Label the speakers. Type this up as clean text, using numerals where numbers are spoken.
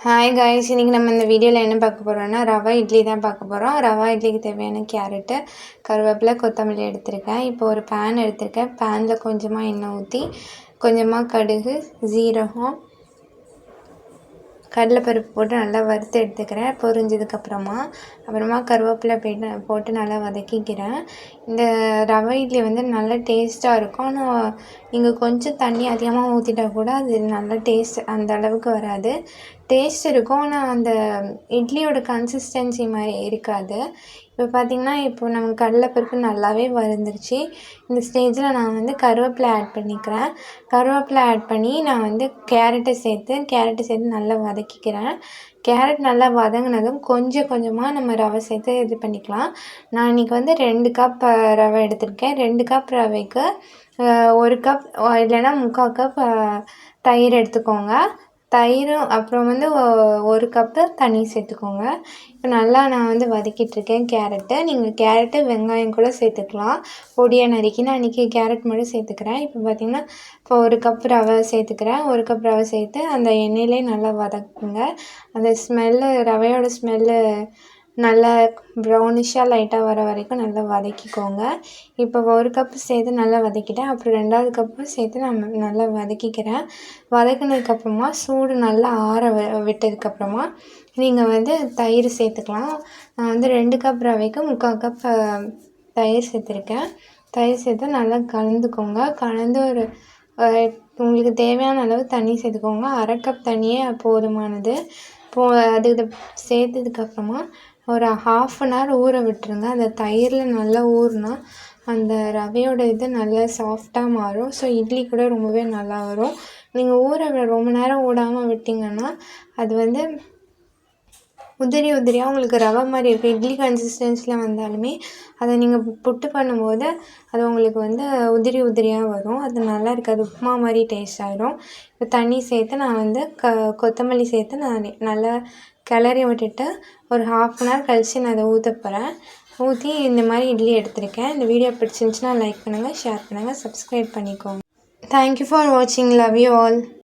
Speaker 1: Hi guys, இன்றைக்கி நம்ம இந்த வீடியோவில் என்ன பார்க்க போகிறோம்னா ரவா இட்லி தான் பார்க்க போகிறோம். ரவா இட்லிக்கு தேவையான கேரட்டு, கருவேப்பிலை, கொத்தமல்லி எடுத்திருக்கேன். இப்போ ஒரு பேன் எடுத்திருக்கேன். பேனில் கொஞ்சமாக எண்ணெய் ஊற்றி கொஞ்சமாக கடுகு, ஜீரகம், கடலைப்பருப்பு போட்டு நல்லா வறுத்து எடுத்துக்கிறேன். அப்புறமா கருவேப்பிலை போட்டு நல்லா வதக்கிக்கிறேன். இந்த ரவை இட்லி வந்து நல்ல டேஸ்ட்டாக இருக்கும். ஆனால் நீங்கள் கொஞ்சம் தண்ணி அதிகமாக ஊற்றிட்டா கூட அது நல்ல டேஸ்ட் அந்த அளவுக்கு வராது. டேஸ்ட் இருக்கும், ஆனால் அந்த இட்லியோட கன்சிஸ்டன்சி மாதிரி இருக்காது. இப்போ பார்த்திங்கன்னா, இப்போ நம்ம கடலைப்பருப்பு நல்லாவே வறுந்துருச்சு. இந்த ஸ்டேஜில் நான் வந்து கருவேப்பிலை ஆட் பண்ணிக்கிறேன். கருவேப்பிலை ஆட் பண்ணி நான் வந்து கேரட்டை சேர்த்து நல்லா வதக்கிக்கிறேன். கேரட் நல்லா வதங்கினதும் கொஞ்சம் கொஞ்சமாக நம்ம ரவை சேர்த்து இது பண்ணிக்கலாம். நான் இன்றைக்கி வந்து 2 கப் ரவை எடுத்திருக்கேன். 2 கப் ரவைக்கு 1 கப் இல்லைன்னா 3/4 கப் தயிர் எடுத்துக்கோங்க. தயிரும் அப்புறம் வந்து 1 கப்பு தண்ணி சேர்த்துக்கோங்க. இப்போ நல்லா நான் வந்து வதக்கிட்டுருக்கேன் கேரட்டை. நீங்கள் கேரட்டு, வெங்காயம் கூட சேர்த்துக்கலாம். பொடியாக நறுக்கி நான் இன்றைக்கி கேரட் மட்டும் சேர்த்துக்கிறேன். இப்போ பார்த்திங்கன்னா, இப்போ 1 கப் ரவை சேர்த்துக்கிறேன். 1 கப் ரவை சேர்த்து அந்த எண்ணெயிலே நல்லா வதக்குங்க. அந்த ரவையோட ஸ்மெல்லு நல்லா ப்ரௌனிஷாக லைட்டாக வர வரைக்கும் நல்லா வதக்கிக்கோங்க. இப்போ 1 கப்பு சேர்த்து நல்லா வதக்கிட்டேன். அப்புறம் 2வது கப்பும் சேர்த்து நான் நல்லா வதக்கிக்கிறேன். வதக்கினதுக்கப்புறமா சூடு நல்லா ஆற விட்டதுக்கப்புறமா நீங்கள் வந்து தயிர் சேர்த்துக்கலாம். நான் வந்து 2 கப் ரவைக்கு 3/4 கப் தயிர் சேர்த்துருக்கேன். தயிர் சேர்த்து நல்லா கலந்துக்கோங்க. கலந்து உங்களுக்கு தேவையான அளவு தண்ணி சேர்த்துக்கோங்க. 1/2 கப் தண்ணியே போதுமானது. அது சேர்த்ததுக்கப்புறமா ஒரு 1/2 அன் ஹவர் ஊற விட்டுருங்க. அந்த தயிரில் நல்லா ஊறினா அந்த ரவையோட இது நல்லா சாஃப்டாக மாறும். ஸோ இட்லி கூட ரொம்பவே நல்லா வரும். நீங்கள் ரொம்ப நேரம் ஊடாமல் விட்டிங்கன்னா அது வந்து உதிரியாக உங்களுக்கு ரவை மாதிரி இருக்கும். இட்லி கன்சிஸ்டன்சியில் வந்தாலுமே அதை நீங்கள் புட்டு பண்ணும்போது அது உங்களுக்கு வந்து உதிரியாக வரும். அது நல்லா இருக்காது, உப்புமா மாதிரி டேஸ்ட் ஆகிடும். இப்போ தண்ணி சேர்த்து நான் வந்து கொத்தமல்லி சேர்த்து நான் நல்லா கிளறி விட்டுட்டு ஒரு 1/2 அன் ஹவர் கழித்து நான் அதை ஊற்ற போகிறேன். ஊற்றி இந்த மாதிரி இட்லி எடுத்திருக்கேன். இந்த வீடியோ பிடிச்சிருந்துச்சுன்னா லைக் பண்ணுங்கள், ஷேர் பண்ணுங்கள், சப்ஸ்கிரைப் பண்ணிக்கோங்க. தேங்க்யூ ஃபார் வாட்சிங். Love you all.